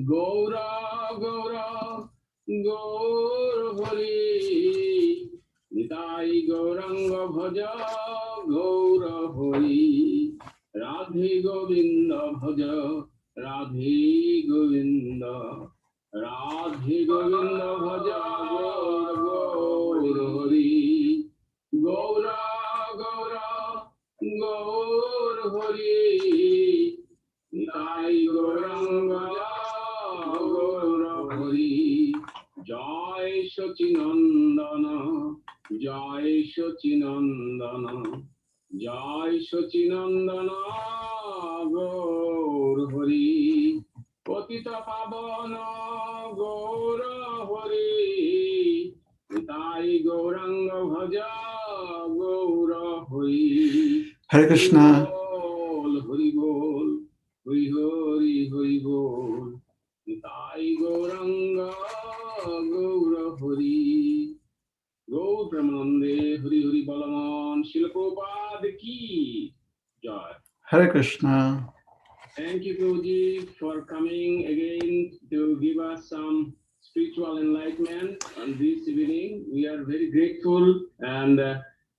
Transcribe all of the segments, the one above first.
Gaura Gaura Gaur Hari Nitai Gauranga Bhaja Gaura Hari Radhe Govinda Bhaja Radhe Govinda Radhe Govinda Bhaja Gaur Gaur Hari Gaura Gaura Gaur Hari Nitai Gauranga Gaur Hari Jai Sachinandana Jai Sachinandana Jai Sachinandana Gaur Hari Patita Pavana Gaur Hari Nitai Gauranga Bhaja Gaur Hari Hare Krishna. Hari Bol Hari Hari Hari Bol Nitai Gauranga Gaur Hari Gaur Pramanande Hari Hari Balaman Srila Prabhupada Ki Jai. Hare Krishna. Thank you, Prabhuji, for coming again to give us some spiritual enlightenment on this evening. We are very grateful and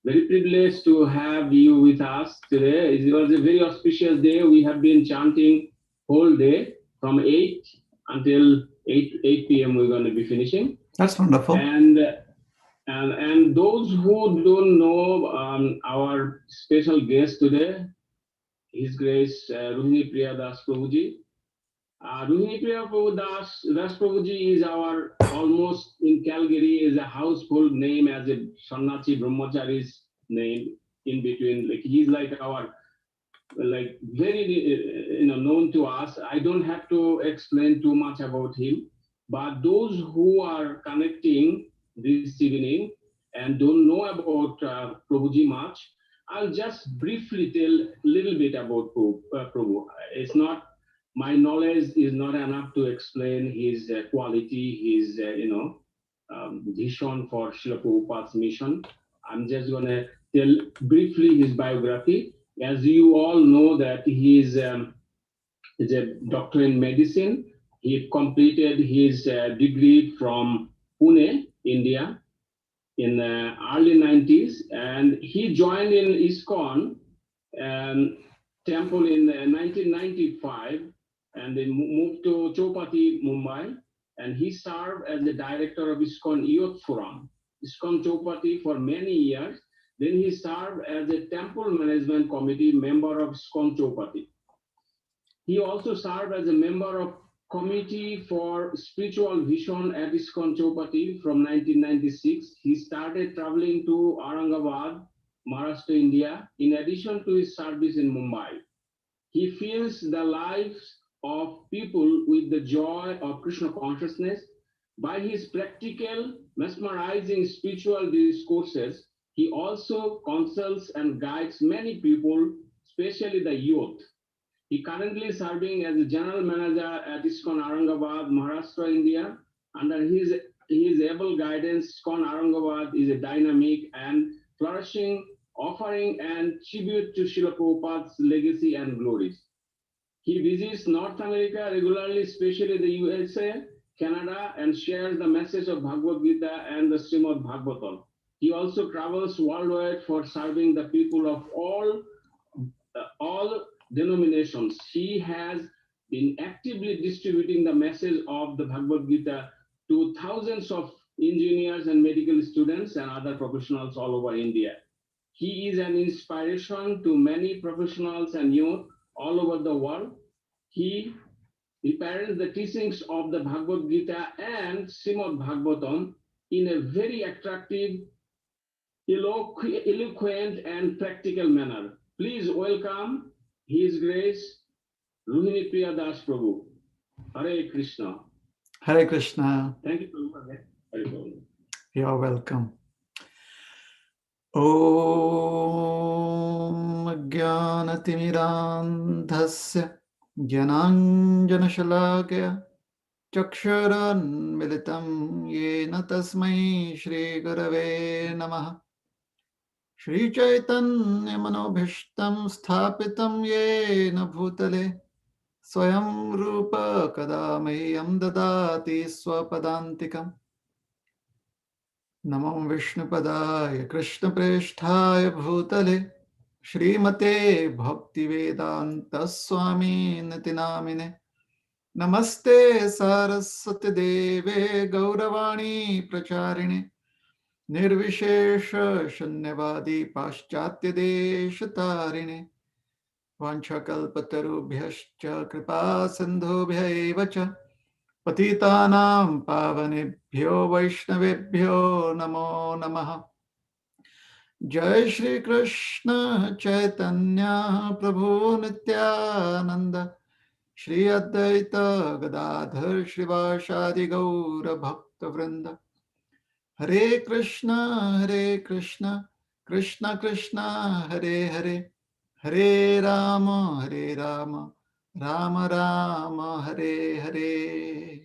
very privileged to have you with us today. It was a very auspicious day. We have been chanting whole day from 8 until 8 p.m. We're going to be finishing. That's wonderful. And those who don't know our special guest today, His Grace Rohinipriya Das Prabhuji. Rohinipriya Das Prabhuji is our, almost in Calgary, is a household name as a Sannyasi Brahmachari's name in between. Like he's like our, like very known to us. I don't have to explain too much about him, but those who are connecting this evening and don't know about Prabhuji much, I'll just briefly tell a little bit about Prabhu. It's not, my knowledge is not enough to explain his quality, his vision for Srila Prabhupada's mission. I'm just going to tell briefly his biography. As you all know that he is a doctor in medicine. He completed his degree from Pune, India, in the early 90s, and he joined in Iskcon temple in 1995, and then moved to Chowpatty, Mumbai, and he served as the director of Iskcon Youth Forum, Iskcon Chowpatty for many years. Then he served as a temple management committee member of Iskcon Chowpatty. He also served as a member of Committee for Spiritual Vision at Iskcon Chowpatty from 1996. He started traveling to Aurangabad, Maharashtra, India, in addition to his service in Mumbai. He fills the lives of people with the joy of Krishna consciousness. By his practical, mesmerizing spiritual discourses, he also counsels and guides many people, especially the youth. He currently serving as a general manager at Iskcon Aurangabad, Maharashtra, India. Under his able guidance, Iskcon Aurangabad is a dynamic and flourishing offering and tribute to Srila Prabhupada's legacy and glories. He visits North America regularly, especially the USA, Canada, and shares the message of Bhagavad Gita and the Srimad Bhagavatam. He also travels worldwide for serving the people of all denominations. He has been actively distributing the message of the Bhagavad Gita to thousands of engineers and medical students and other professionals all over India. He is an inspiration to many professionals and youth all over the world. He parents the teachings of the Bhagavad Gita and Srimad Bhagavatam in a very attractive, eloquent, and practical manner. Please welcome His Grace Rohinipriya Das Prabhu. Hare Krishna. Hare Krishna. Thank you, Prabhu. Hare Krishna. You're welcome. Om Jnanatimirandhasya Jnananjanashalakya Chakshuran Militam Yena Tasmai Shri Gurave Namaha Shri Chaitanya Manobhishtam Sthapitam Yena Bhutale Swayam Rupa Kada Mahyam Dadati Swapadantikam. Namam Vishnupadaya Krishna Preshthaya Bhutale Shrimate Bhaktivedanta Swami Nitinamine. Namaste Saraswati Deve Gauravani Pracharine Nirvishesha Shanyavadi Paschatya Deshatarine Vanchakalpatarubhyascha Kripa Sindhubhya eva cha Patitanam Pavanebhyo Vaishnavebhyo Namo Namaha. Jai Shri Krishna Chaitanya Prabhu Nityananda Shri Advaita Gadadhar Shrivashadi Gaura Bhakta Vrinda. Hare Krishna Krishna Krishna Hare Hare Hare Rama Rama Rama Hare Hare.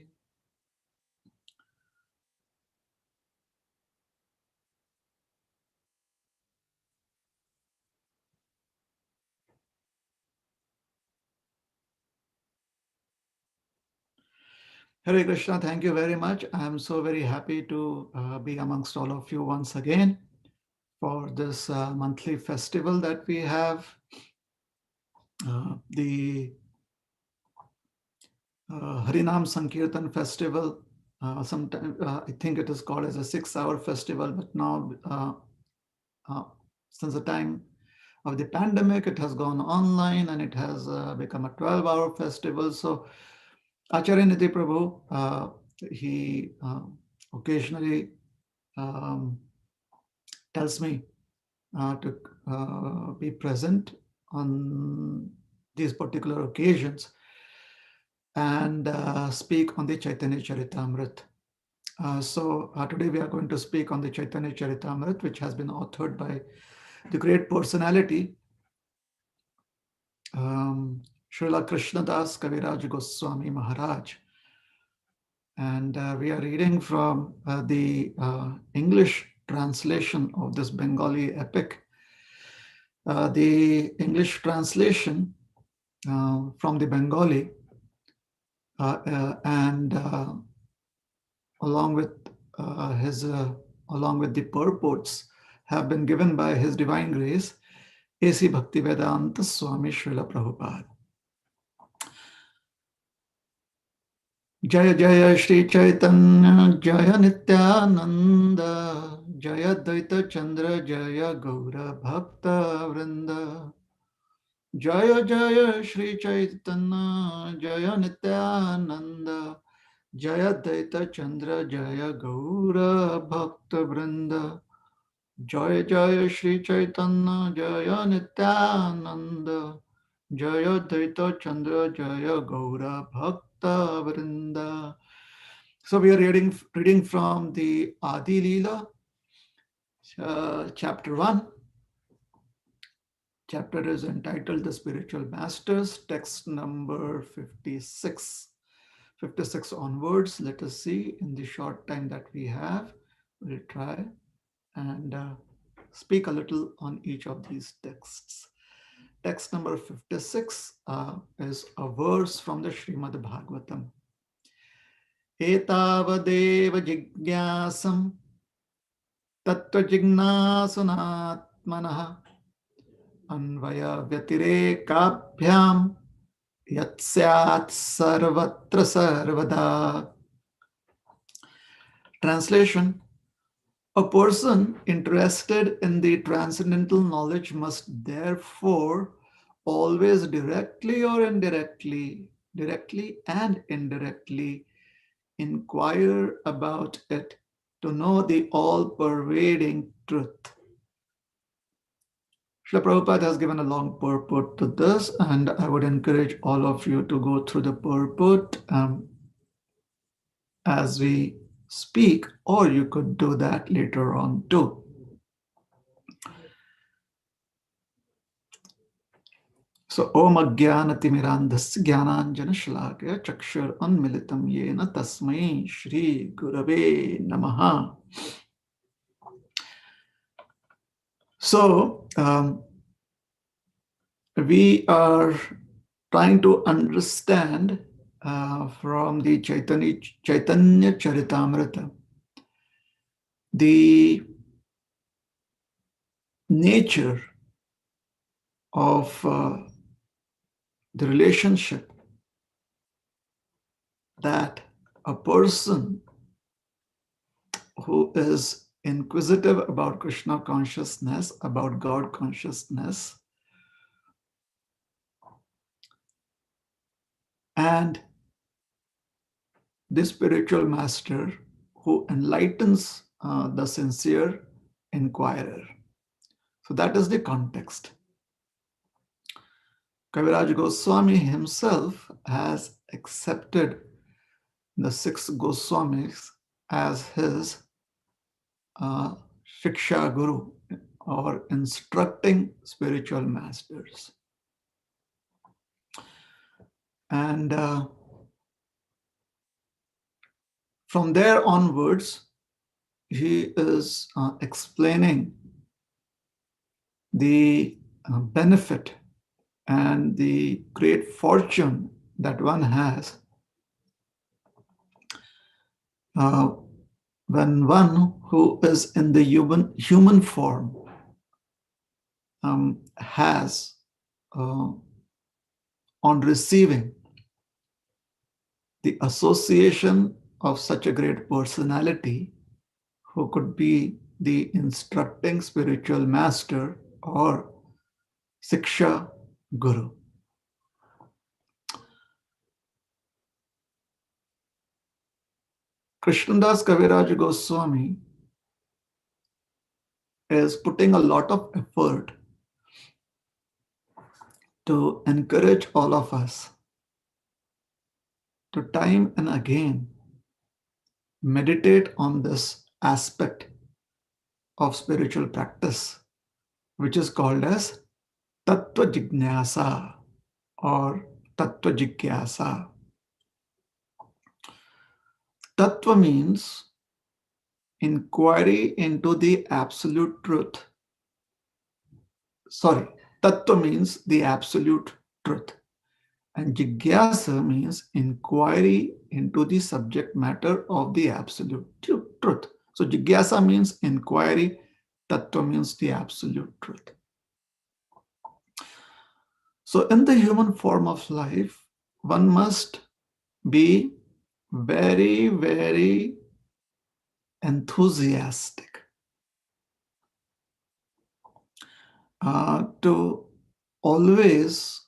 Hare Krishna, thank you very much. I am so very happy to be amongst all of you once again for this monthly festival that we have. The Harinam Sankirtan Festival. Sometimes I think it is called as a 6-hour festival, but now since the time of the pandemic, it has gone online and it has become a 12-hour festival. So Acharyanidhi Prabhu, he occasionally tells me to be present on these particular occasions and speak on the Chaitanya Charitamrita. So today we are going to speak on the Chaitanya Charitamrita, which has been authored by the great personality, Srila Krishnadas Kaviraj Goswami Maharaj. And we are reading from the English translation of this Bengali epic. The English translation from the Bengali and along with the purports have been given by His Divine Grace, A.C. Bhaktivedanta Swami Srila Prabhupada. Jaya Jaya Shri Chaitanya Jaya Nityananda Jaya Dvaita Chandra Jaya Gaura Bhakta Vrinda. Jaya Jaya Shri Chaitanya Jaya Nityananda Jaya Dvaita Chandra Jaya Gaura Bhakta Vrinda. Jaya Jaya Shri Chaitanya Jaya Nityananda Jaya Dvaita Chandra Jaya Gaura Bhakta Vrinda. So we are reading from the Adi Leela, chapter 1. Chapter is entitled The Spiritual Masters, text number 56. 56 onwards. Let us see in the short time that we have. We'll try and speak a little on each of these texts. Text number 56 is a verse from the Srimad Bhagavatam. Etavadev jigyasam tattva jignasunatmanah anvaya vyatirekabhyam yatsyat sarvatra sarvada. Translation: a person interested in the transcendental knowledge must therefore always directly or indirectly, directly and indirectly, inquire about it to know the all-pervading truth. Srila Prabhupada has given a long purport to this, and I would encourage all of you to go through the purport as we speak, or you could do that later on too. So, Om Ajnanatimirandhasya Jnananjana Shalakaya Chakshur Unmilitam Yena Tasmai Shri Gurave Namaha. So, we are trying to understand from the Chaitanya Charitamrita the nature of the relationship that a person who is inquisitive about Krishna consciousness, about God consciousness, and the spiritual master who enlightens the sincere inquirer. So that is the context. Kaviraj Goswami himself has accepted the 6 Goswamis as his Shiksha Guru, or instructing spiritual masters. And from there onwards, he is explaining the benefit and the great fortune that one has when one who is in the human form has on receiving the association of such a great personality who could be the instructing spiritual master or Siksha Guru. Krishnadas Kaviraj Goswami is putting a lot of effort to encourage all of us to time and again meditate on this aspect of spiritual practice, which is called as Tattva Jignasa or Tattva Jigyasa. Tattva means inquiry into the absolute truth. Sorry, Tattva means the absolute truth. And Jigyasa means inquiry into the subject matter of the absolute truth. So Jigyasa means inquiry, Tattva means the absolute truth. So in the human form of life, one must be very, very enthusiastic to always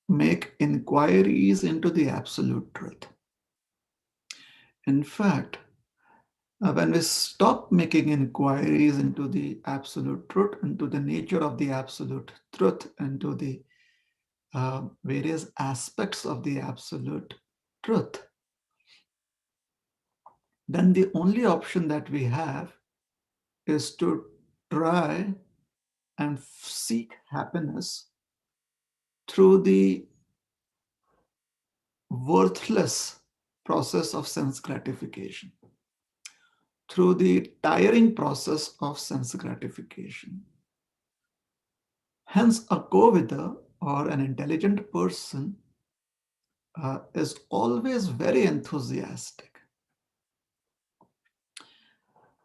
make inquiries into the absolute truth. In fact, when we stop making inquiries into the absolute truth, into the nature of the absolute truth, into the various aspects of the absolute truth, then the only option that we have is to try and seek happiness through the worthless process of sense gratification, through the tiring process of sense gratification. Hence, a Kovida or an intelligent person is always very enthusiastic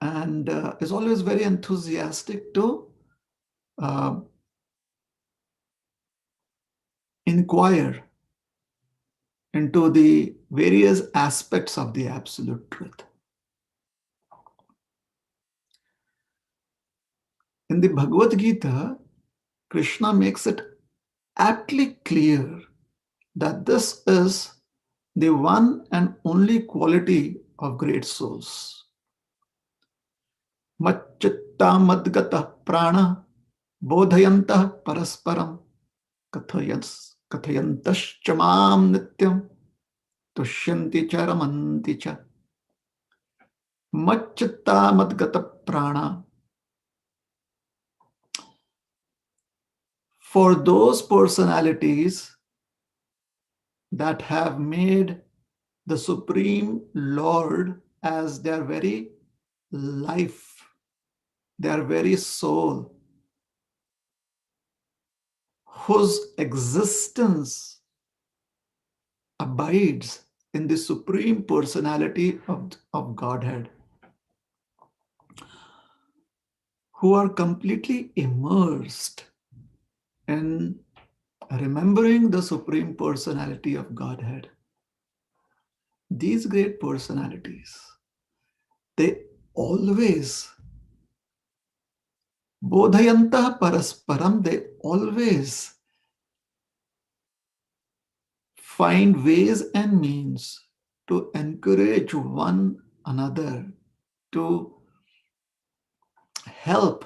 and is always very enthusiastic to inquire into the various aspects of the absolute truth. In the Bhagavad Gita, Krishna makes it aptly clear that this is the one and only quality of great souls. Macchitta madgata prana bodhayantah parasparam kathayantascha mam nityam tushyanti cha ramanti cha. Macchitta madgata prana. For those personalities that have made the Supreme Lord as their very life, their very soul, whose existence abides in the Supreme Personality of Godhead, who are completely immersed in remembering the Supreme Personality of Godhead. These great personalities, they always, bodhayantah parasparam, they always find ways and means to encourage one another, to help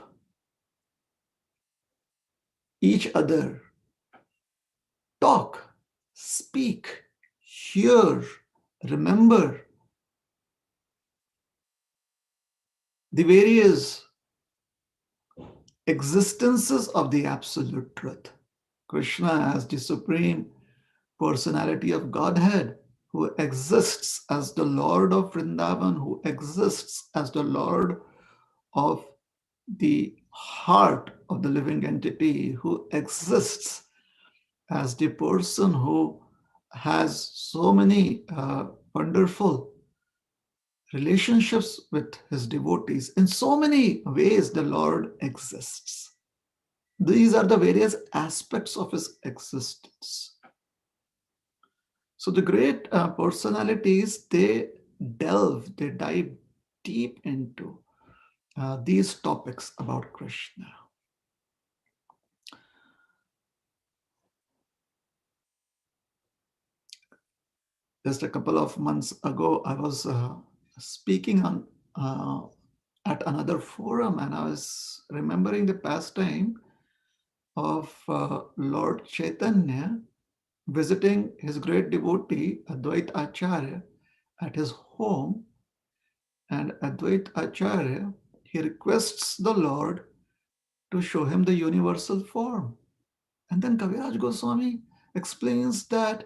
each other talk, speak, hear, remember the various existences of the Absolute Truth. Krishna as the Supreme Personality of Godhead, who exists as the Lord of Vrindavan, who exists as the Lord of the heart of the living entity, who exists as the person who has so many wonderful relationships with his devotees. In so many ways, the Lord exists. These are the various aspects of his existence. So the great personalities, they dive deep into these topics about Krishna. Just a couple of months ago, I was speaking on at another forum, and I was remembering the pastime of Lord Chaitanya visiting his great devotee Advait Acharya at his home. And Advait Acharya, he requests the Lord to show him the universal form. And then Kaviraj Goswami explains that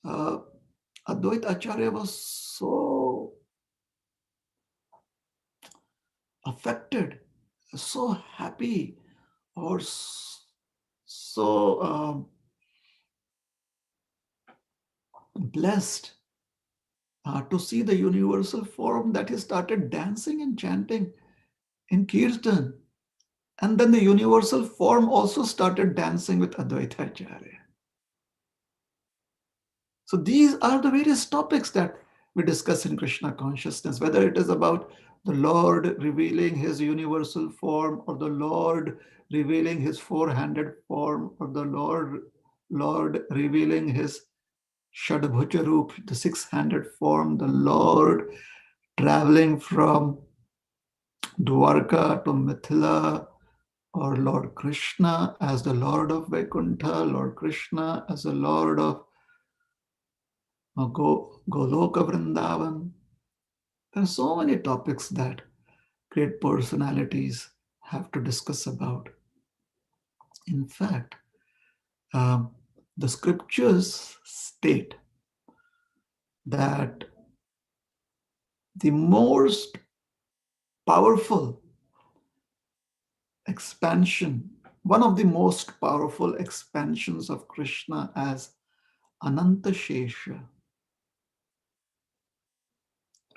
Advait Acharya was so affected, so happy, or so blessed to see the universal form that he started dancing and chanting in Kirtan. And then the universal form also started dancing with Advaita Acharya. So these are the various topics that we discuss in Krishna consciousness, whether it is about the Lord revealing his universal form, or the Lord revealing his four-handed form, or the Lord revealing his Shadbhuja Roop, the six-handed form, the Lord traveling from Dwarka to Mithila, or Lord Krishna as the Lord of Vaikuntha, Lord Krishna as the Lord of Goloka Vrindavan. There are so many topics that great personalities have to discuss about. In fact, the scriptures state that the most powerful expansion, one of the most powerful expansions of Krishna as Ananta Shesha,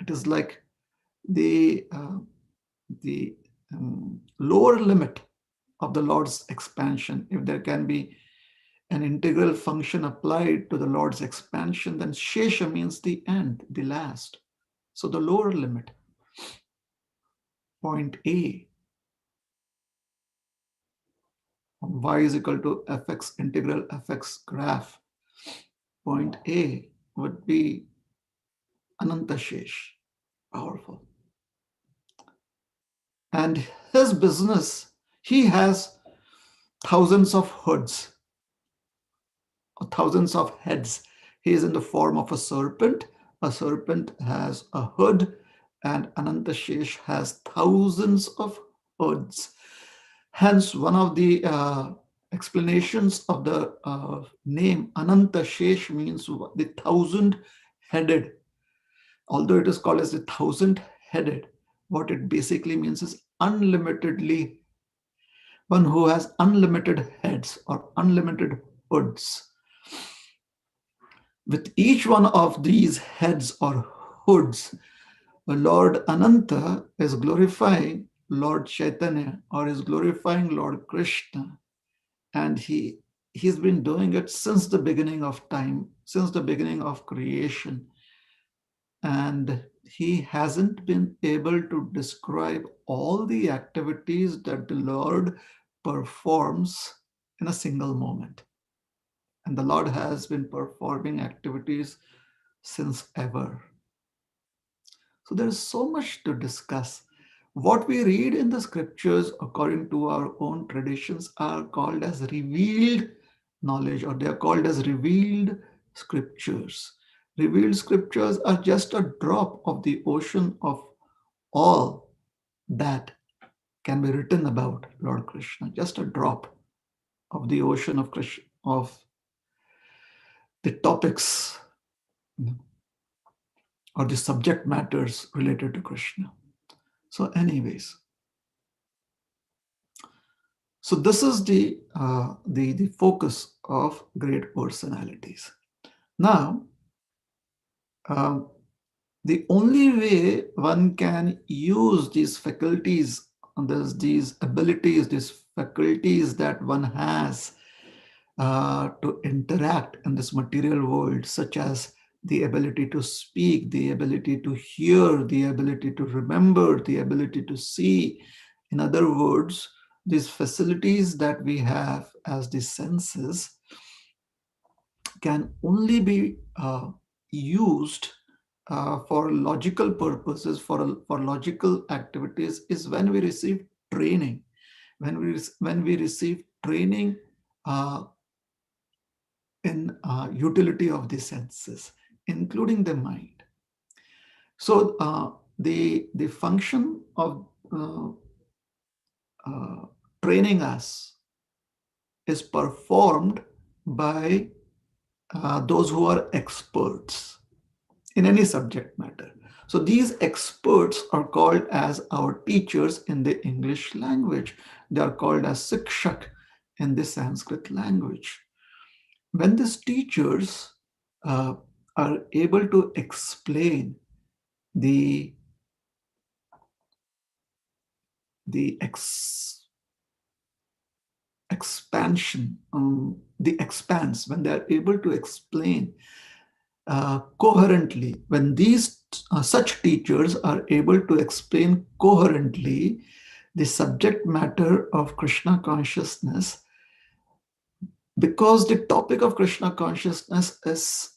it is like the lower limit of the Lord's expansion. If there can be an integral function applied to the Lord's expansion, then Shesha means the end, the last. So the lower limit, point A, y is equal to fx integral fx graph, point A would be Ananta Shesh, powerful. And his business, he has thousands of hoods, or thousands of heads. He is in the form of a serpent. A serpent has a hood, and Ananta Shesh has thousands of hoods. Hence, one of the explanations of the name Ananta Shesh means the thousand-headed. Although it is called as the thousand-headed, what it basically means is unlimitedly, one who has unlimited heads or unlimited hoods. With each one of these heads or hoods, Lord Ananta is glorifying Lord Chaitanya or is glorifying Lord Krishna. And he's been doing it since the beginning of time, since the beginning of creation. And he hasn't been able to describe all the activities that the Lord performs in a single moment. And the Lord has been performing activities since ever. So there is so much to discuss. What we read in the scriptures, according to our own traditions, are called as revealed knowledge, or they are called as revealed scriptures. Revealed scriptures are just a drop of the ocean of all that can be written about Lord Krishna, just a drop of the ocean of Krishna, of the topics or the subject matters related to Krishna. So, anyways, so this is the focus of great personalities. Now, um, the only way one can use these faculties, these abilities, these faculties that one has to interact in this material world, such as the ability to speak, the ability to hear, the ability to remember, the ability to see. In other words, these facilities that we have as the senses can only be used for logical purposes, for logical activities, is when we receive training. When we receive training in utility of the senses, including the mind. So the function of training us is performed by those who are experts in any subject matter. So these experts are called as our teachers in the English language. They are called as Sikshak in the Sanskrit language. When these teachers are able to explain the expansion, the expanse, when they are able to explain coherently, when these such teachers are able to explain coherently the subject matter of Krishna consciousness, because the topic of Krishna consciousness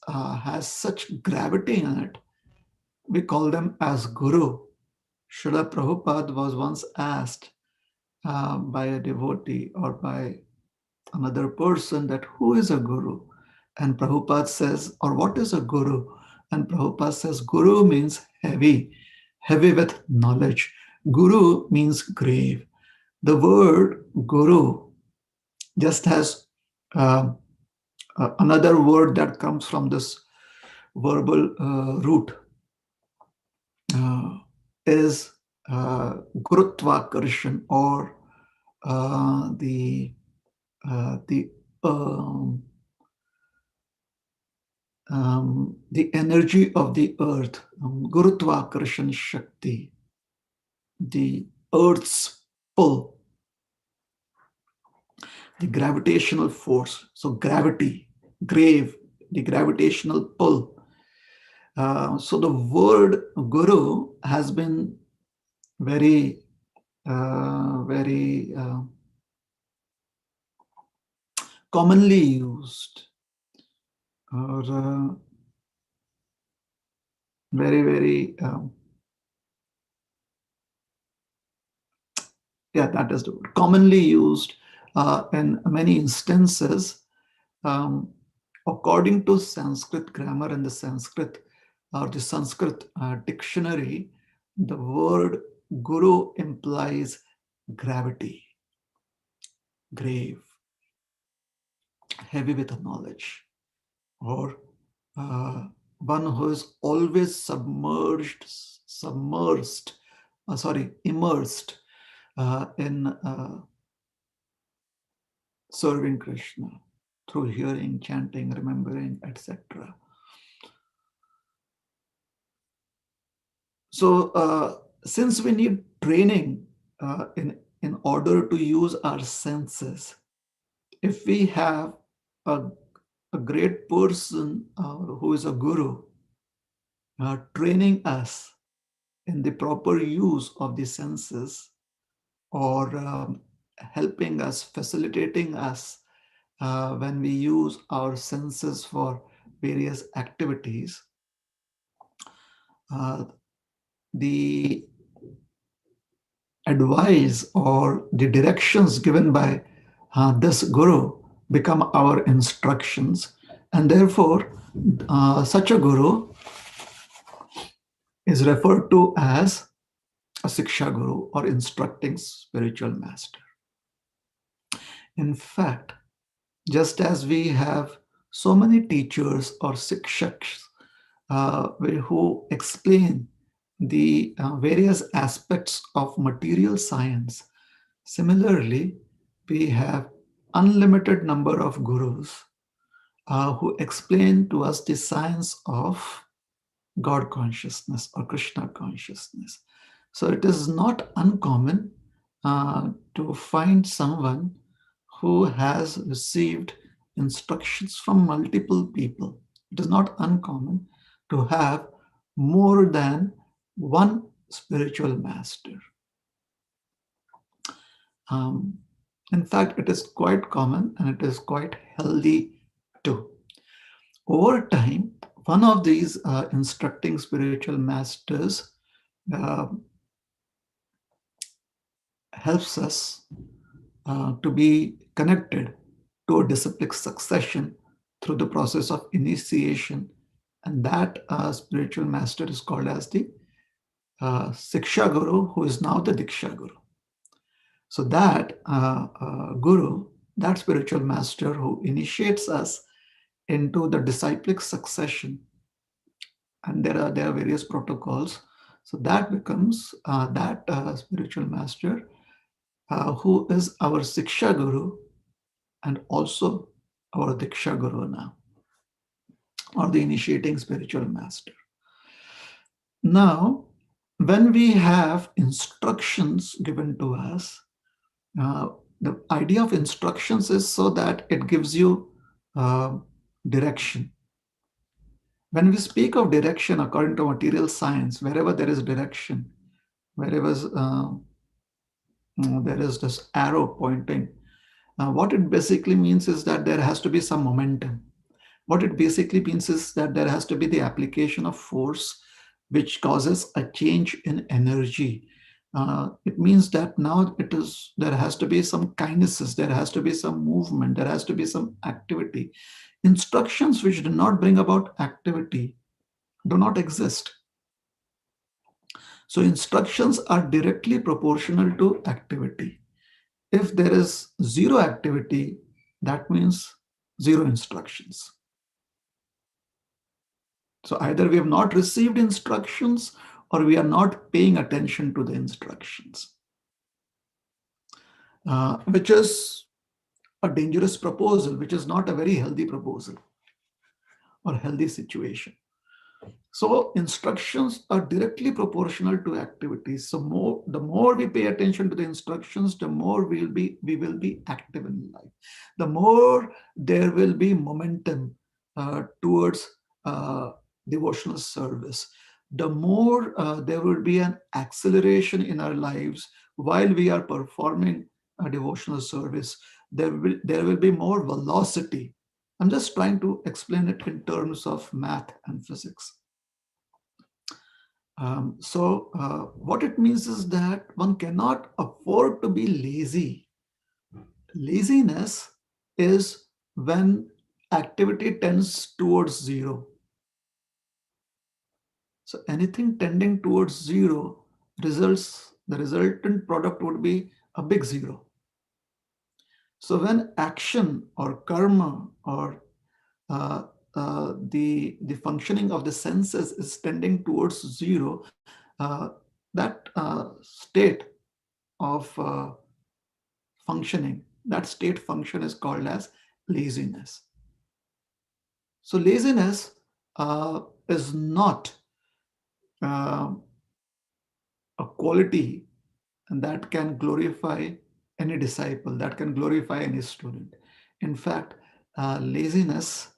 has such gravity in it, we call them as Guru. Srila Prabhupada was once asked by a devotee or by another person that who is a Guru? And Prabhupada says, or what is a Guru? And Prabhupada says, Guru means heavy, heavy with knowledge. Guru means grave. The word Guru just has another word that comes from this verbal root is Gurutvakarsan, or the um, the energy of the earth, Gurutvakarsan Shakti, the earth's pull, the gravitational force. So gravity, grave, the gravitational pull. So the word Guru has been very, very commonly used, or very, very, yeah, that is the word, commonly used in many instances. According to Sanskrit grammar and the Sanskrit or the Sanskrit dictionary, the word Guru implies gravity, grave, heavy with knowledge, or one who is always immersed in serving Krishna through hearing, chanting, remembering, etc. So since we need training in order to use our senses, if we have a, a great person who is a guru training us in the proper use of the senses, or helping us, facilitating us when we use our senses for various activities, uh, the advice or the directions given by this guru become our instructions, and therefore such a guru is referred to as a siksha guru or instructing spiritual master. In fact, just as we have so many teachers or sikshaks who explain the various aspects of material science, similarly, we have unlimited number of gurus who explain to us the science of God consciousness or Krishna consciousness. So it is not uncommon to find someone who has received instructions from multiple people. It is not uncommon to have more than one spiritual master. Um, in fact, it is quite common and it is quite healthy too. Over time, one of these instructing spiritual masters uh, helps us to be connected to a disciplic succession through the process of initiation. And that spiritual master is called as the Siksha Guru, who is now the Diksha Guru. So that Guru, that spiritual master who initiates us into the disciplic succession, and there are various protocols. So that becomes that spiritual master who is our Siksha Guru and also our Diksha Guru now, or the initiating spiritual master. Now, when we have instructions given to us, the idea of instructions is so that it gives you uh, direction. When we speak of direction according to material science, wherever there is direction, wherever there is this arrow pointing, what it basically means is that there has to be some momentum. What it basically means is that there has to be the application of force which causes a change in energy. It means that now there has to be some kinesis, there has to be some movement, there has to be some activity. Instructions which do not bring about activity do not exist. So instructions are directly proportional to activity. If there is zero activity, that means zero instructions. So either we have not received instructions or we are not paying attention to the instructions, which is a dangerous proposal, which is not a very healthy proposal or healthy situation. So instructions are directly proportional to activities. So the more we pay attention to the instructions, the more we will be active in life. The more there will be momentum towards devotional service. The more there will be an acceleration in our lives while we are performing a devotional service. There will be more velocity. I'm just trying to explain it in terms of math and physics. What it means is that one cannot afford to be lazy. Laziness is when activity tends towards zero. So anything tending towards zero the resultant product would be a big zero. So when action or karma or the functioning of the senses is tending towards zero, that state of functioning, that state function is called as laziness. So laziness is not a quality that can glorify any disciple, that can glorify any student. In fact, laziness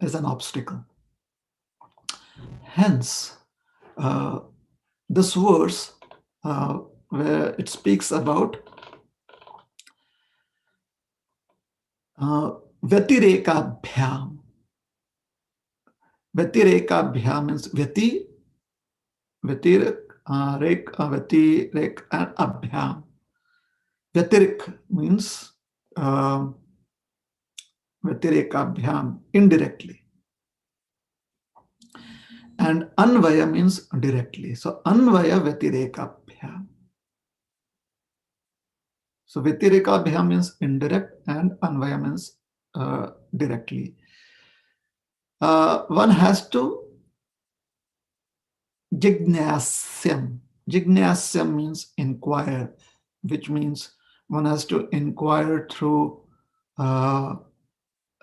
is an obstacle. Hence, uh, this verse where it speaks about Vyatireka means Vyatirek, Vyatirek and Abhyam. Vyatirik means uh, Vyatirekabhyam, indirectly. And Anvaya means directly. So Anvaya Vyatirekabhyam. So Vyatirekabhyam means indirect and Anvaya means directly. One has to Jignasyam. Jignasyam means inquire, which means one has to inquire through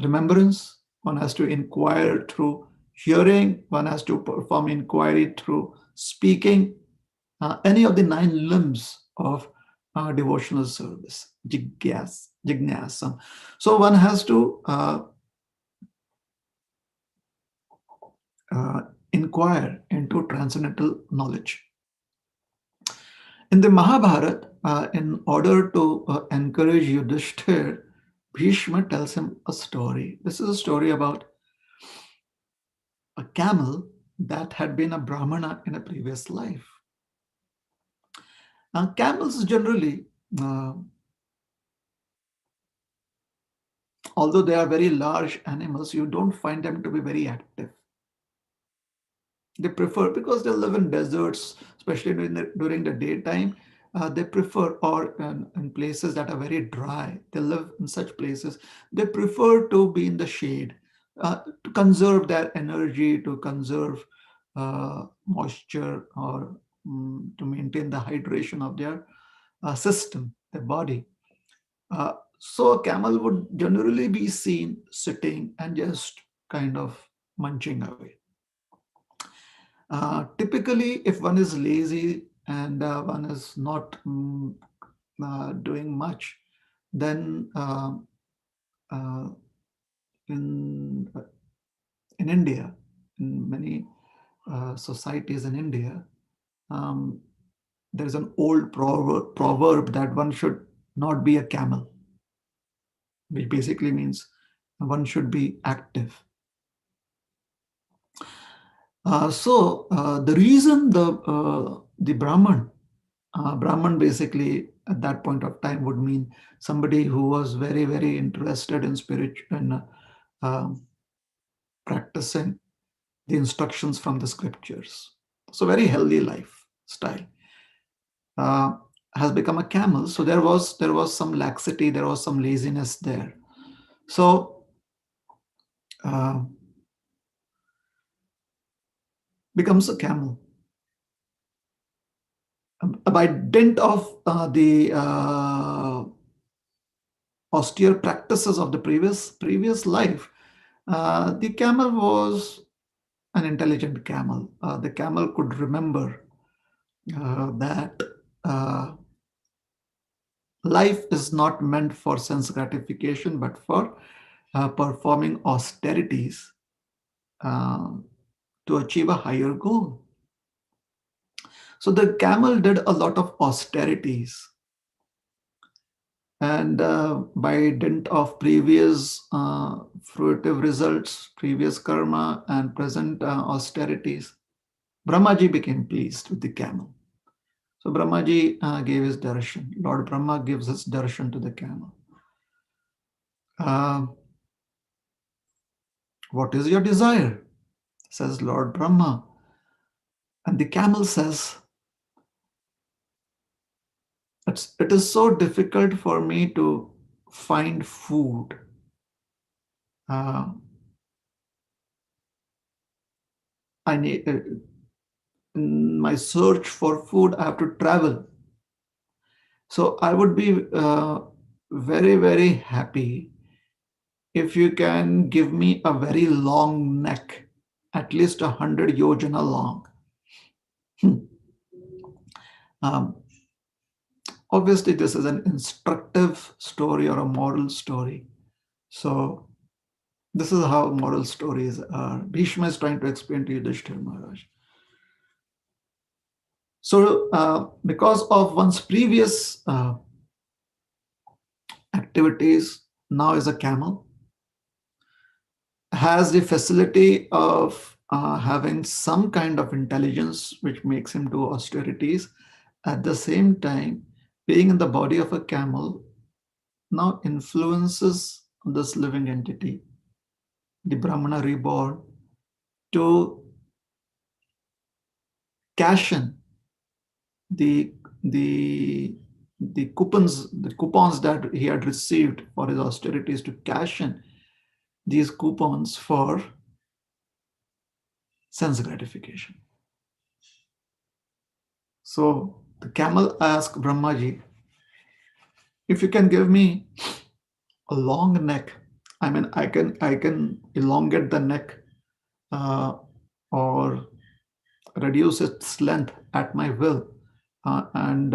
remembrance, one has to inquire through hearing, one has to perform inquiry through speaking, any of the 9 limbs of devotional service, jignasam. So one has to inquire into transcendental knowledge. In the Mahabharata, in order to encourage Yudhishthir, Bhishma tells him a story. This is a story about a camel that had been a Brahmana in a previous life. Now, camels generally, although they are very large animals, you don't find them to be very active. They prefer, because they live in deserts, especially during the daytime, they prefer, or in places that are very dry, they live in such places, they prefer to be in the shade, to conserve their energy, to conserve moisture, or to maintain the hydration of their system, their body. So a camel would generally be seen sitting and just kind of munching away. Typically, if one is lazy and one is not doing much, then in India, in many societies in India, there is an old proverb that one should not be a camel, which basically means one should be active. The reason the Brahman basically at that point of time would mean somebody who was very, very interested in practicing the instructions from the scriptures. So very healthy lifestyle. Has become a camel. So there was some laxity, there was some laziness there. So becomes a camel. By dint of the austere practices of the previous life, the camel was an intelligent camel. The camel could remember that life is not meant for sense gratification, but for performing austerities to achieve a higher goal. So the camel did a lot of austerities. And by dint of previous fruitive results, previous karma, and present austerities, Brahmaji became pleased with the camel. So Brahmaji gave his darshan. Lord Brahma gives his darshan to the camel. What is your desire? Says Lord Brahma. And the camel says, it is so difficult for me to find food. I need, in my search for food, I have to travel. So I would be very, very happy if you can give me a very long neck, at least 100 yojana long. Um, Obviously, this is an instructive story or a moral story. So, this is how moral stories are. Bhishma is trying to explain to Yudhishthira Maharaj. So, because of one's previous activities, now is a camel, has the facility of having some kind of intelligence which makes him do austerities. At the same time, being in the body of a camel now influences this living entity, the Brahmana reborn, to cash in the the the coupons that he had received for his austerities, to cash in these coupons for sense gratification. So the camel asked Brahmaji, if you can give me a long neck, I mean, I can elongate the neck uh, or reduce its length at my will, and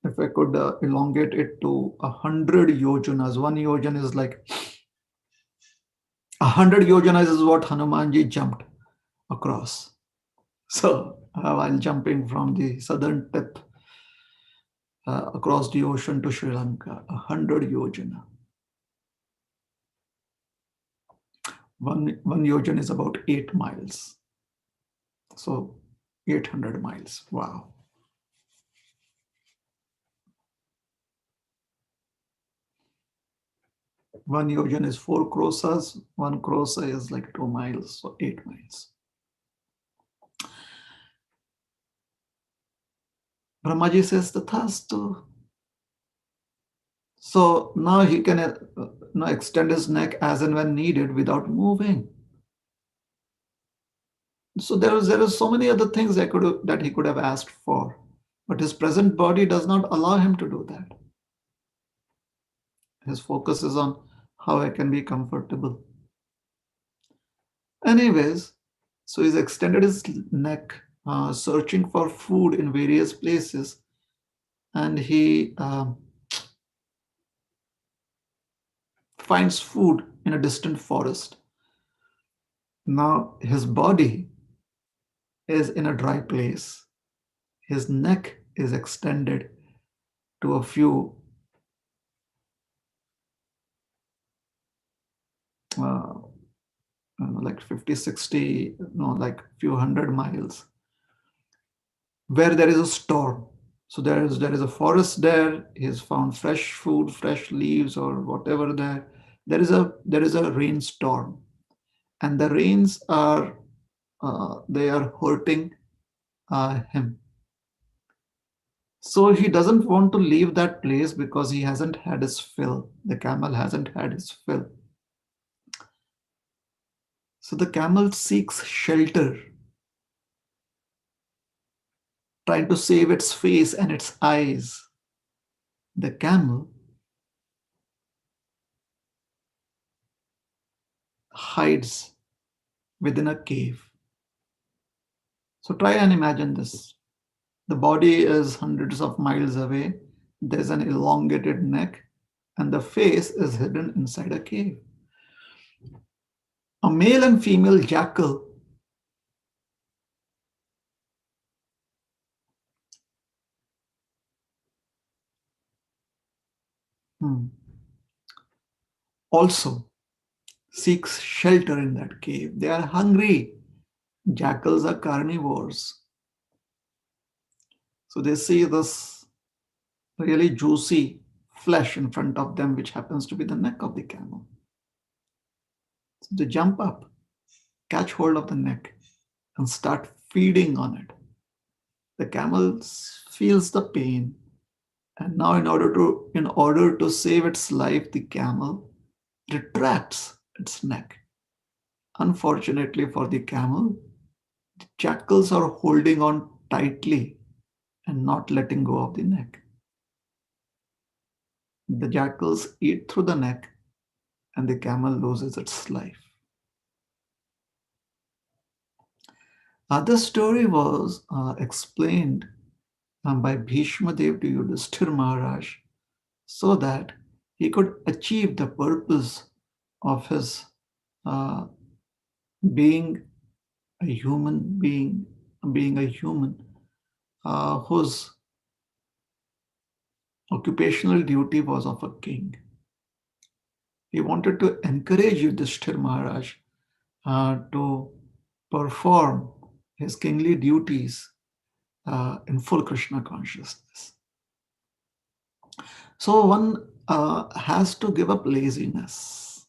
if I could elongate it to 100 yojanas. One yojan is like 100 yojanas is what Hanumanji jumped across. So while jumping from the southern tip across the ocean to Sri Lanka, 100 yojana. One yojan is about 8 miles. So 800 miles. Wow. One yojan is 4 krosas. One krosa is like 2 miles, so 8 miles. Brahmaji says, Tathastu. So now he can now extend his neck as and when needed without moving. So there is so many other things that he could have asked for, but his present body does not allow him to do that. His focus is on how I can be comfortable. Anyways, so he's extended his neck, searching for food in various places, and he finds food in a distant forest. Now his body is in a dry place. His neck is extended to a few like 50, 60, no, like few 100 miles, where there is a storm. So there is a forest there. He has found fresh food, fresh leaves, or whatever there. There is a rainstorm, and the rains are they are hurting him. So he doesn't want to leave that place because he hasn't had his fill. The camel hasn't had his fill. So the camel seeks shelter, trying to save its face and its eyes. The camel hides within a cave. So try and imagine this. The body is hundreds of miles away. There's an elongated neck, and the face is hidden inside a cave. A male and female jackal also seeks shelter in that cave. They are hungry. Jackals are carnivores. So they see this really juicy flesh in front of them, which happens to be the neck of the camel. So they jump up, catch hold of the neck, and start feeding on it. The camel feels the pain, and now in order to save its life, the camel retracts its neck. Unfortunately for the camel, the jackals are holding on tightly and not letting go of the neck. The jackals eat through the neck, and the camel loses its life. This story was explained by Bhishma Dev to Yudhishthir Maharaj, so that he could achieve the purpose of his uh, being a human being a human whose occupational duty was of a king. He wanted to encourage Yudhishthir Maharaj to perform his kingly duties in full Krishna consciousness. So one has to give up laziness.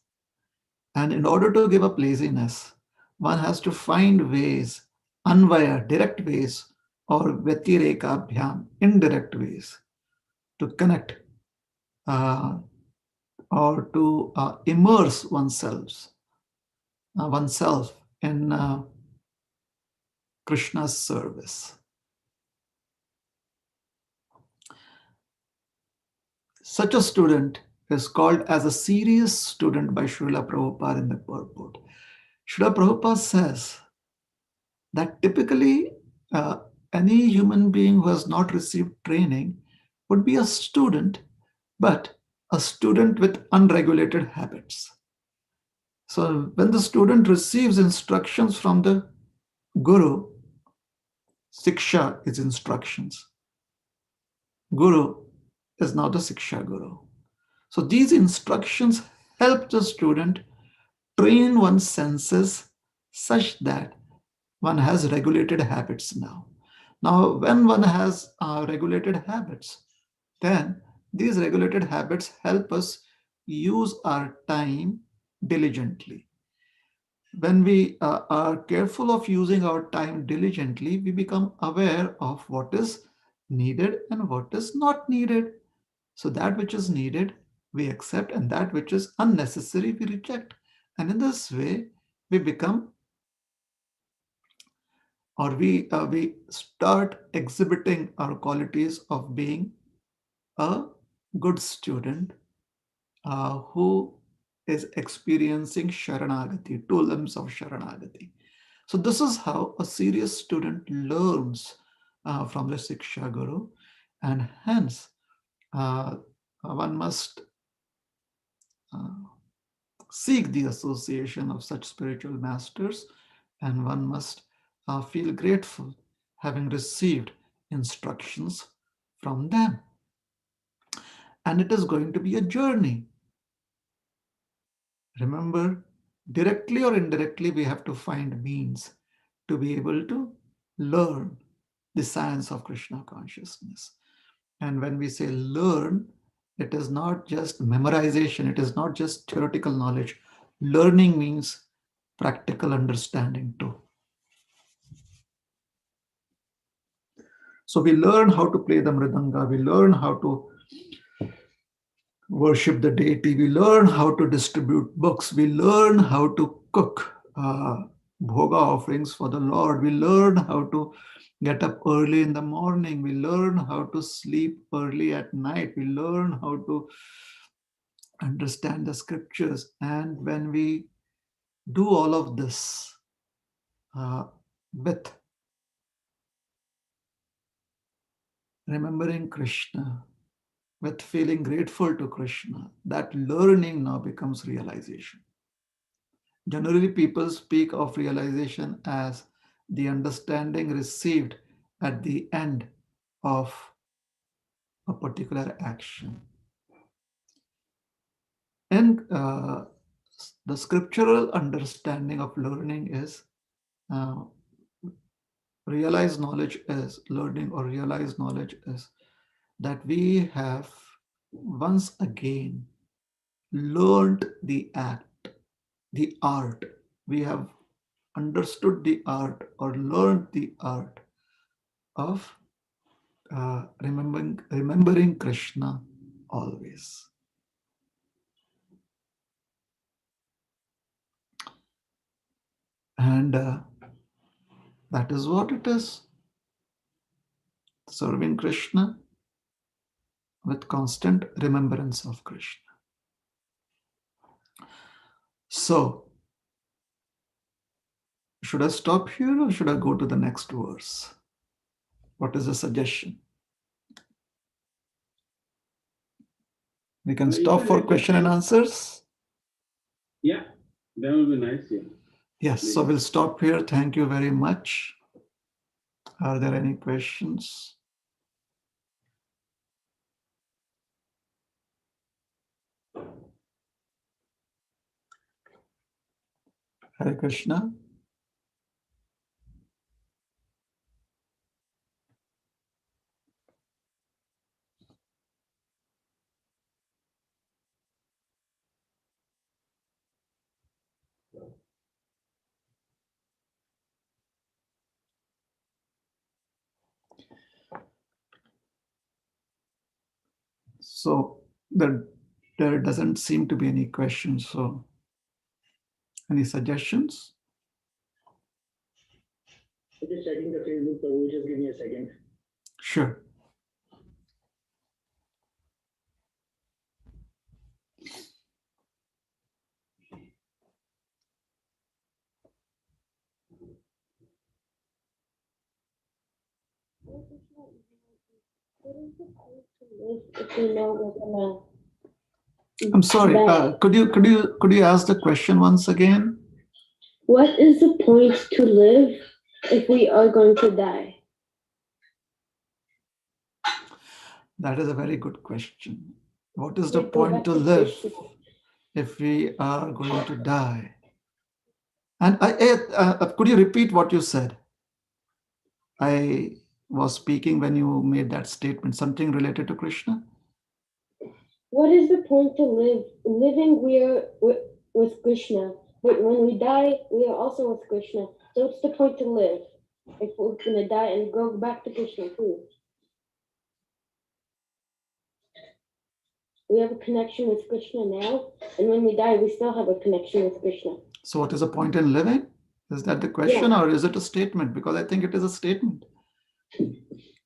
And in order to give up laziness, one has to find ways, anvaya, direct ways, or vyatireka bhyam, indirect ways, to connect or to immerse oneself in Krishna's service. Such a student is called as a serious student by Srila Prabhupada in the purport. Srila Prabhupada says that typically any human being who has not received training would be a student, but a student with unregulated habits. So when the student receives instructions from the Guru, Siksha is instructions. Guru is now the Siksha Guru. So these instructions help the student train one's senses such that one has regulated habits now. Now, when one has regulated habits, then these regulated habits help us use our time diligently. When we are careful of using our time diligently, we become aware of what is needed and what is not needed. So that which is needed, we accept, and that which is unnecessary, we reject. And in this way, we become, or we start exhibiting our qualities of being a good student who is experiencing Sharanagati, two limbs of Sharanagati. So this is how a serious student learns from the Siksha Guru, and hence one must seek the association of such spiritual masters, and one must feel grateful having received instructions from them. And it is going to be a journey. Remember, directly or indirectly, we have to find means to be able to learn the science of Krishna consciousness. And when we say learn, it is not just memorization, it is not just theoretical knowledge. Learning means practical understanding too. So we learn how to play the mridanga, we learn how to worship the deity, we learn how to distribute books, we learn how to cook bhoga offerings for the Lord, we learn how to get up early in the morning, we learn how to sleep early at night, we learn how to understand the scriptures. And when we do all of this with remembering Krishna, with feeling grateful to Krishna, that learning now becomes realization. Generally, people speak of realization as the understanding received at the end of a particular action. And the scriptural understanding of learning is uh, realized knowledge is learning, or realized knowledge is that we have once again learned the act, the art. We have understood the art or learned the art of remembering Krishna always. And that is what it is. Serving Krishna with constant remembrance of Krishna. So, should I stop here or should I go to the next verse? What is the suggestion? We can You stop can for repeat, question and please. answers. Yeah, that will be nice. Yeah. Yes, so we'll stop here. Thank you very much. Are there any questions? Hare Krishna. So there doesn't seem to be any questions. So any suggestions? Just checking the Facebook, Prabhu. Just give me a second. Sure. If we know we're I'm sorry. die. Could you ask the question once again? What is the point to live if we are going to die? That is a very good question. What is the Let's go point back to to live Krishna. if we are going to die? And could you repeat what you said? I was speaking when you made that statement, something related to Krishna. What is the point to live? Living, we're with Krishna. But when we die, we are also with Krishna. So what's the point to live if we're going to die and go back to Krishna too? We have a connection with Krishna now, and when we die, we still have a connection with Krishna. So what is the point in living? Is that the question, or is it a statement? Because I think it is a statement.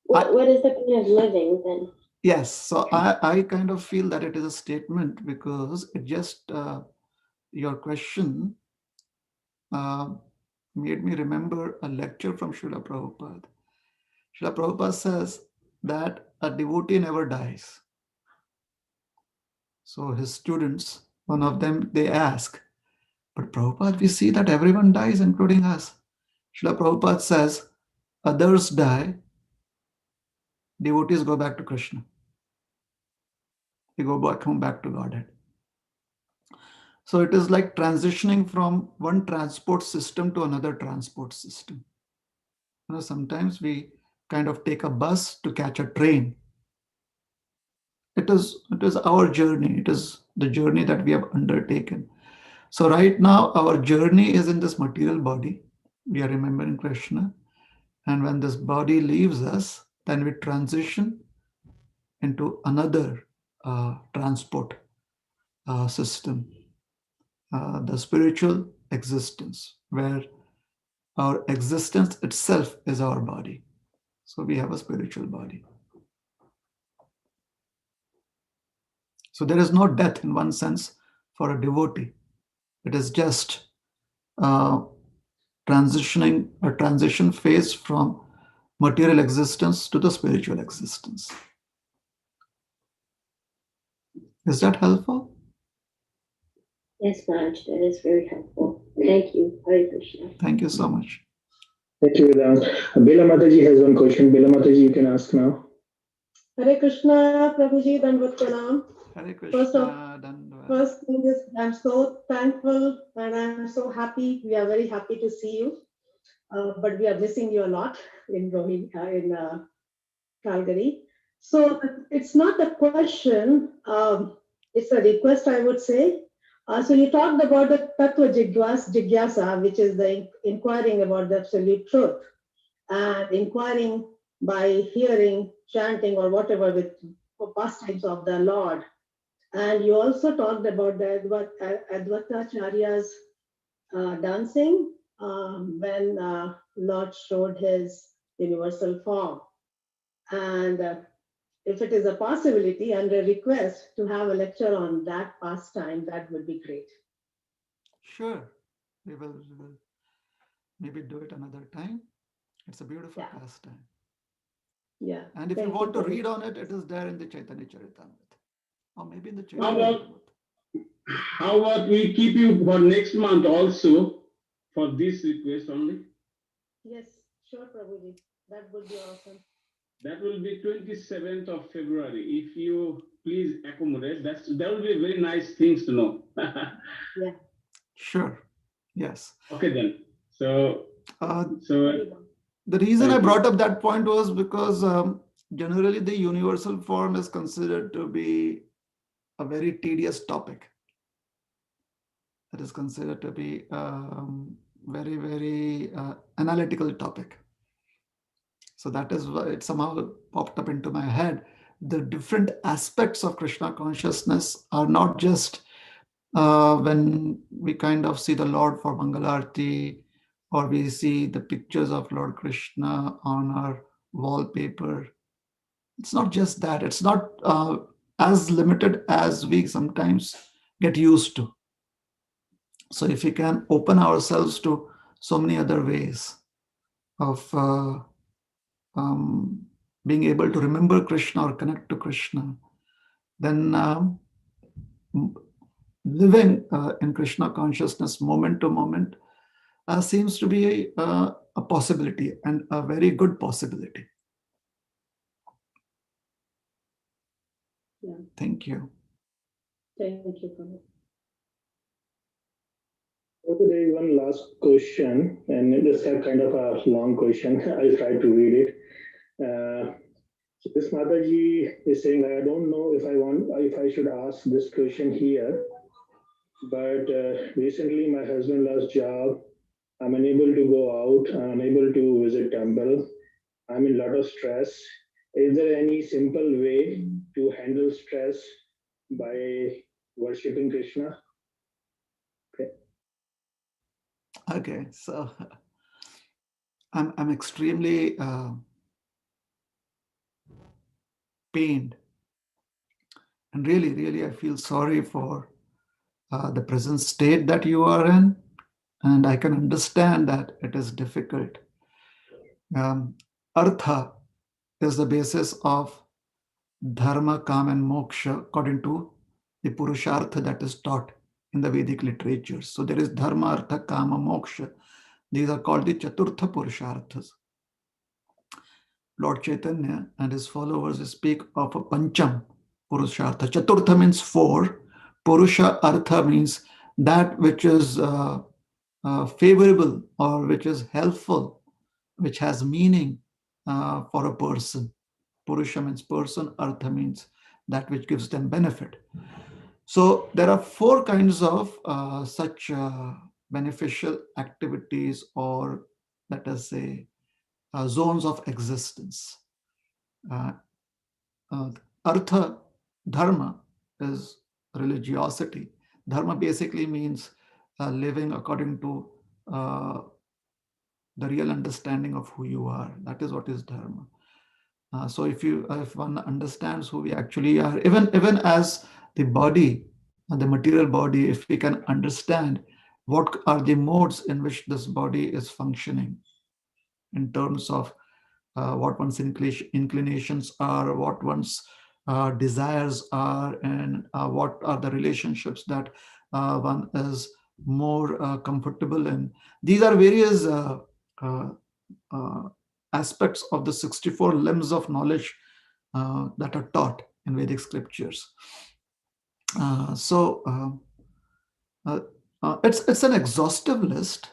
What is the point of living then? Yes, so I kind of feel that it is a statement because it just, your question made me remember a lecture from Srila Prabhupada. Srila Prabhupada says that a devotee never dies. So his students, one of them, they ask, but Prabhupada, we see that everyone dies, including us. Srila Prabhupada says, others die, devotees go back to Krishna. They go back home, back to Godhead. So it is like transitioning from one transport system to another transport system. You know, sometimes we kind of take a bus to catch a train. It is our journey. It is the journey that we have undertaken. So right now, our journey is in this material body. We are remembering Krishna. And when this body leaves us, then we transition into another transport system, the spiritual existence, where our existence itself is our body. So we have a spiritual body. So there is no death in one sense for a devotee. It is just a transition phase from material existence to the spiritual existence. Is that helpful? Yes, Maharaj, that is very helpful. Thank you. Hare Krishna. Thank you so much. Thank you, Vedant. Bela Mataji has one question. Bela Mataji, you can ask now. Hare Krishna, Prabhuji, Dandavat Pranam. Hare Krishna. First thing is, I'm so thankful and I'm so happy. We are very happy to see you, but we are missing you a lot in Calgary. So it's not a question, it's a request, I would say. So you talked about the Tattva Jigyasa, which is the inquiring about the absolute truth, and inquiring by hearing, chanting, or whatever with pastimes of the Lord. And you also talked about the Advaitacharya's dancing when Lord showed his universal form. And if it is a possibility and a request to have a lecture on that pastime, that would be great. Sure. We will maybe do it another time. It's a beautiful pastime. Yeah. And if you want to read on it, it is there in the Chaitanya Charitamrita. Or maybe in the How Chaitanya. about, how about we keep you for next month also for this request only? Yes, sure, Prabhuji. That would be awesome. That will be 27th of February. If you please accommodate, that will be very nice things to know. Yeah. Sure. Yes. Okay then. So Very well. The reason I Thank you. brought up that point was because generally the universal form is considered to be a very tedious topic. It is considered to be very, very analytical topic. So that is why it somehow popped up into my head. The different aspects of Krishna consciousness are not just when we kind of see the Lord for Mangalarti, or we see the pictures of Lord Krishna on our wallpaper. It's not just that. It's not as limited as we sometimes get used to. So if we can open ourselves to so many other ways of being able to remember Krishna or connect to Krishna, then living in Krishna consciousness moment to moment seems to be a possibility, and a very good possibility. Yeah. Thank you. Thank you, Prabhu. Okay, there is one last question, and it's a kind of a long question. I'll try to read it. So this Mataji is saying, I don't know if I should ask this question here, but recently my husband lost job. I'm unable to go out. I'm unable to visit temple. I'm in a lot of stress. Is there any simple way to handle stress by worshipping Krishna? Okay, so I'm extremely pained, and really I feel sorry for the present state that you are in, and I can understand that it is difficult. Artha is the basis of dharma, kam, and moksha according to the purushartha that is taught in the Vedic literature. So there is dharma, artha, kama, moksha. These are called the chaturtha purusharthas. Lord Chaitanya and his followers speak of a pancham purushartha. Chaturtha means four. Purusha artha means that which is favorable or which is helpful, which has meaning for a person. Purusha means person, artha means that which gives them benefit. So there are four kinds of such beneficial activities, or let us say zones of existence. Artha, dharma is religiosity. Dharma basically means living according to the real understanding of who you are. That is what is dharma. So if one understands who we actually are, even as the body, the material body, if we can understand what are the modes in which this body is functioning in terms of what one's inclinations are, what one's desires are, and what are the relationships that one is more comfortable in. These are various aspects of the 64 limbs of knowledge that are taught in Vedic scriptures. It's an exhaustive list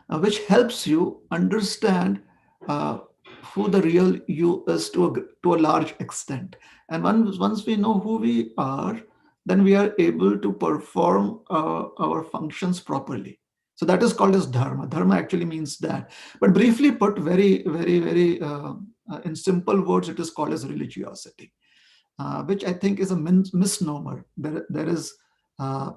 which helps you understand who the real you is to a large extent. And once we know who we are, then we are able to perform our functions properly. So that is called as dharma. Dharma actually means that. But briefly put, very in simple words, it is called as religiosity, which I think is a misnomer. There is a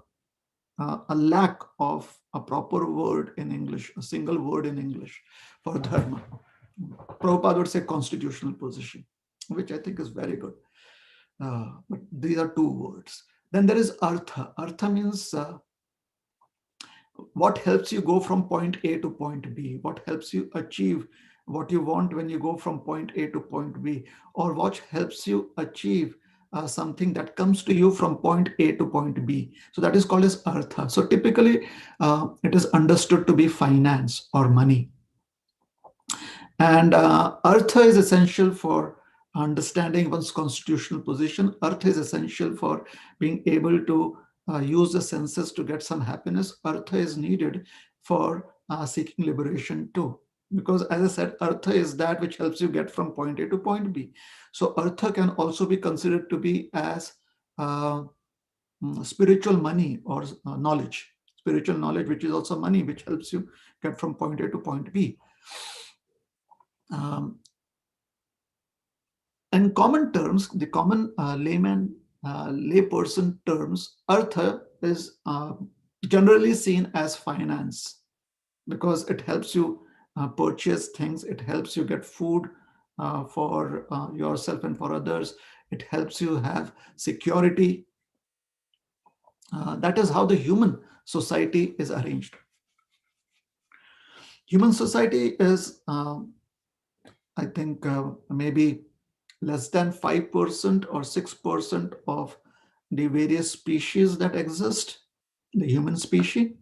lack of a proper word in English, a single word in English for dharma. Prabhupada would say constitutional position, which I think is very good. But these are two words. Then there is artha. Artha means what helps you go from point A to point B, what helps you achieve what you want when you go from point A to point B, or what helps you achieve something that comes to you from point A to point B. So that is called as artha. So typically it is understood to be finance or money. And artha is essential for understanding one's constitutional position. Artha is essential for being able to use the senses to get some happiness. Artha is needed for seeking liberation too. Because as I said, artha is that which helps you get from point A to point B. So artha can also be considered to be as spiritual money or knowledge. Spiritual knowledge, which is also money, which helps you get from point A to point B. In common terms, the common layperson terms, artha is generally seen as finance, because it helps you purchase things, it helps you get food for yourself and for others, it helps you have security. That is how the human society is arranged. Human society is, I think, maybe less than 5% or 6% of the various species that exist, the human species.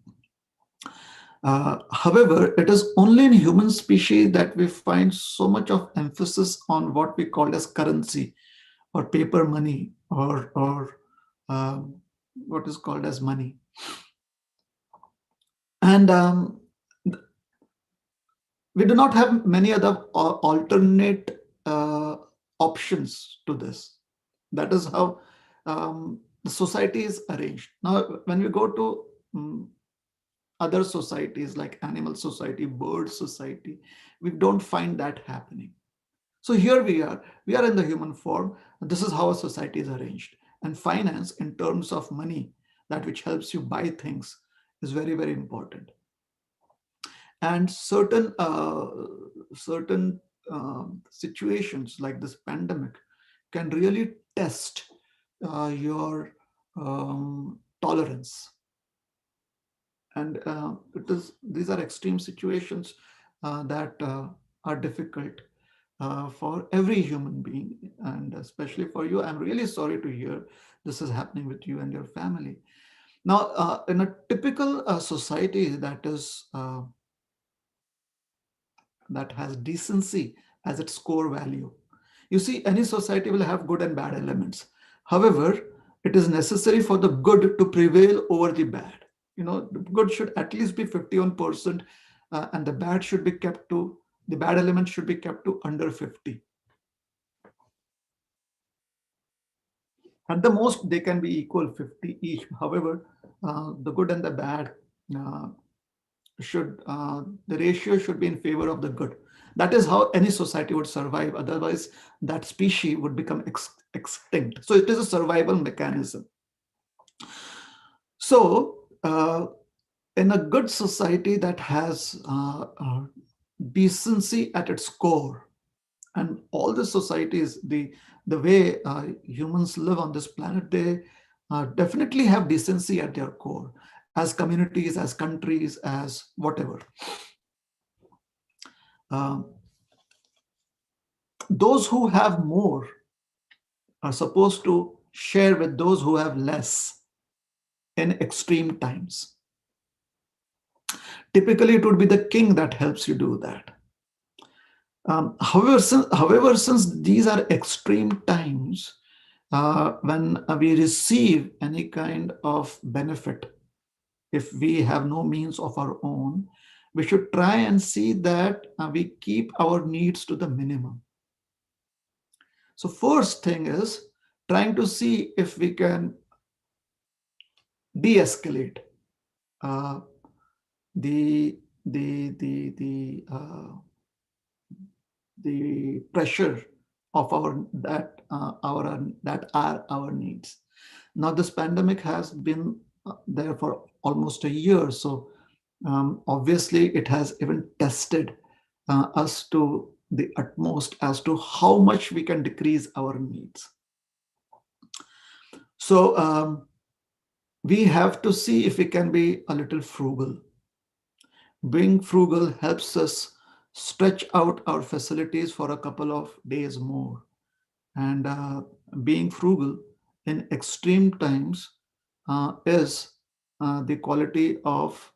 However, it is only in human species that we find so much of emphasis on what we call as currency or paper money, or what is called as money. And we do not have many other alternate options to this. That is how the society is arranged. Now, when we go to other societies like animal society, bird society, we don't find that happening. So here we are in the human form. This is how a society is arranged. And finance, in terms of money, that which helps you buy things, is very, very important. And certain situations like this pandemic can really test your tolerance. And these are extreme situations that are difficult for every human being, and especially for you. I'm really sorry to hear this is happening with you and your family. Now, in a typical society that has decency as its core value, you see, any society will have good and bad elements. However, it is necessary for the good to prevail over the bad. The good should at least be 51%, and the bad element should be kept to under 50. At the most, they can be equal, 50 each. However, the good and the bad the ratio should be in favor of the good. That is how any society would survive. Otherwise, that species would become extinct. So it is a survival mechanism. So in a good society that has decency at its core, and all the societies, the way humans live on this planet, they definitely have decency at their core, as communities, as countries, as whatever. Those who have more are supposed to share with those who have less in extreme times. Typically, it would be the king that helps you do that. However, since these are extreme times, when we receive any kind of benefit, if we have no means of our own, we should try and see that we keep our needs to the minimum. So first thing is trying to see if we can de-escalate the pressure of our needs. Now, this pandemic has been there for almost a year, so obviously it has even tested us to the utmost as to how much we can decrease our needs. So we have to see if we can be a little frugal. Being frugal helps us stretch out our facilities for a couple of days more. And being frugal in extreme times is the quality of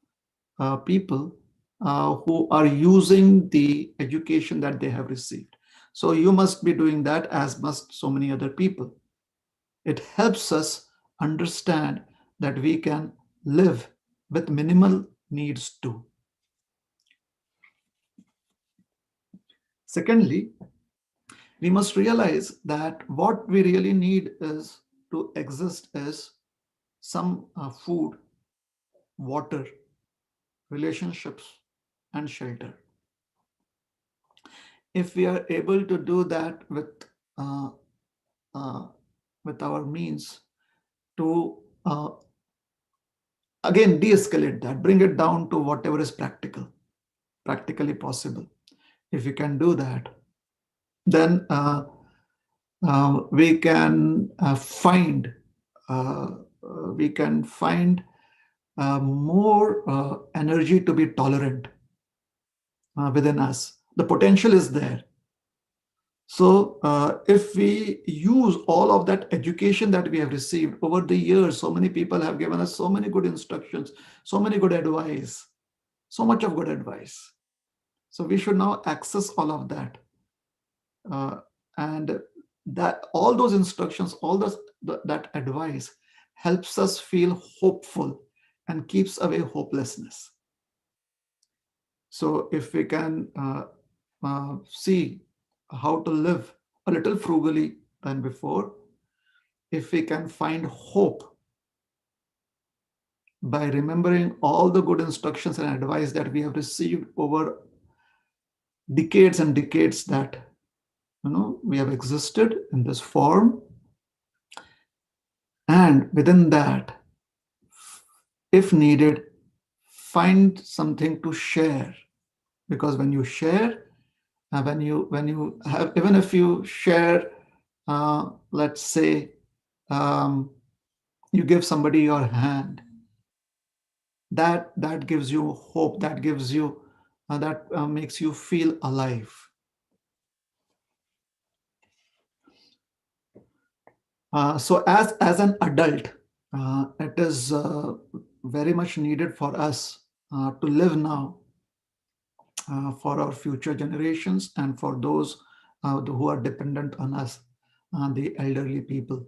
people who are using the education that they have received. So you must be doing that, as must so many other people. It helps us understand that we can live with minimal needs too. Secondly, we must realize that what we really need is to exist is some food, water, relationships, and shelter. If we are able to do that uh, with our means, to again de-escalate that, bring it down to whatever is practically possible. If we can do that, then we can find more energy to be tolerant within us. The potential is there. So if we use all of that education that we have received over the years, so many people have given us so many good instructions, so many good advice, so much of good advice. So we should now access all of that. And that all those instructions, that advice helps us feel hopeful and keeps away hopelessness. So if we can see how to live a little frugally than before, if we can find hope by remembering all the good instructions and advice that we have received over decades and decades that we have existed in this form, and within that, if needed, find something to share. Because when you share, when you have, even if you share, let's say you give somebody your hand, that gives you hope, that gives you that makes you feel alive. So as an adult, it is very much needed for us to live now for our future generations and for those who are dependent on us, the elderly people.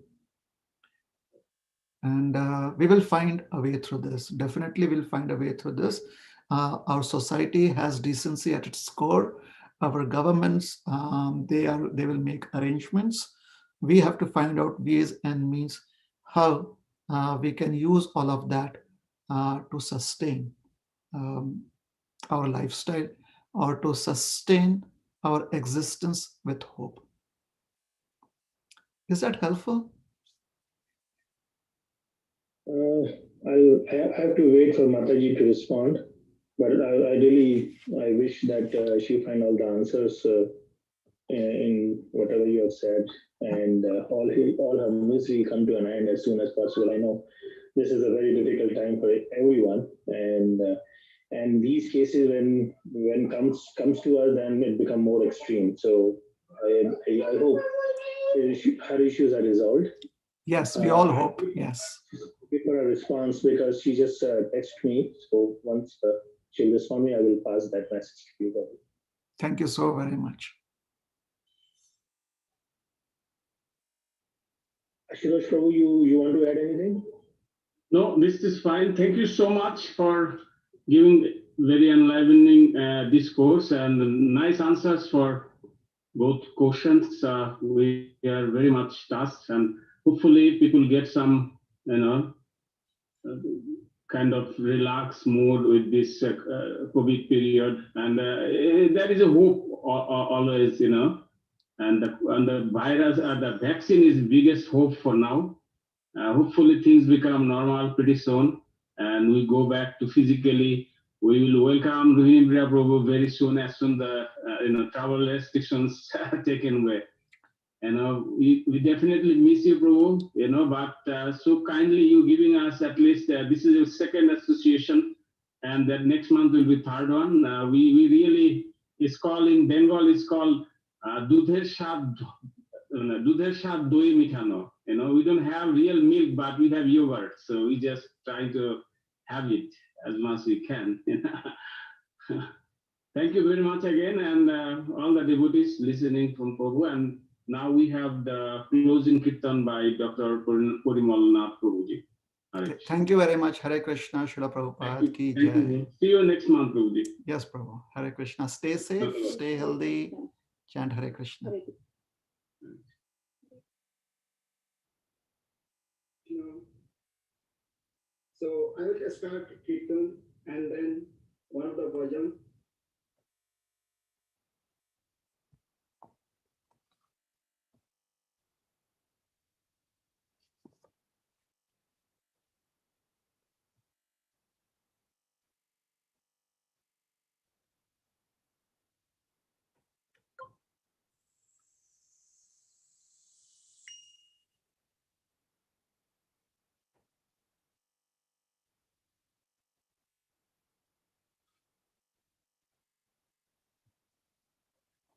And we will find a way through this. Definitely we'll find a way through this. Our society has decency at its core. Our governments, they will make arrangements. We have to find out ways and means how we can use all of that to sustain our lifestyle, or to sustain our existence with hope. Is that helpful? I have to wait for Mataji to respond, but I wish that she find all the answers in whatever you have said, and all her misery come to an end as soon as possible. I know this is a very difficult time for everyone, and these cases when comes to us, then it become more extreme. So I hope her issues are resolved. Yes, we all hope. Yes. Give her a response because she just texted me. So once she'll respond me, I will pass that message to you. Thank you so very much. Ashutosh Prabhu, you want to add anything? No, this is fine. Thank you so much for giving very enlivening discourse and nice answers for both questions. We are very much touched, and hopefully people get some, kind of relaxed mood with this COVID period. And there is a hope always, and the virus, the vaccine is biggest hope for now. Hopefully things become normal pretty soon, and we go back to physically. We will welcome Rohinipriya Prabhu very soon, as soon the travel restrictions are taken away. We definitely miss you, Prabhu. But so kindly you giving us at least this is your second association, and that next month will be third one. We really It's called in Bengal. It's called dudher shad doi mithano. You know, we don't have real milk, but we have yogurt, so we just try to have it as much as we can. Thank you very much again, and all the devotees listening from Prabhu. And now we have the closing kirtan by Dr. Purimalnath Prabhuji. Thank you very much. Hare Krishna, Srila Prabhupada ki jai. See you next month, Prabhuji. Yes, Prabhu. Hare Krishna. Stay safe, stay healthy, chant Hare Krishna. So I will start Kirtan.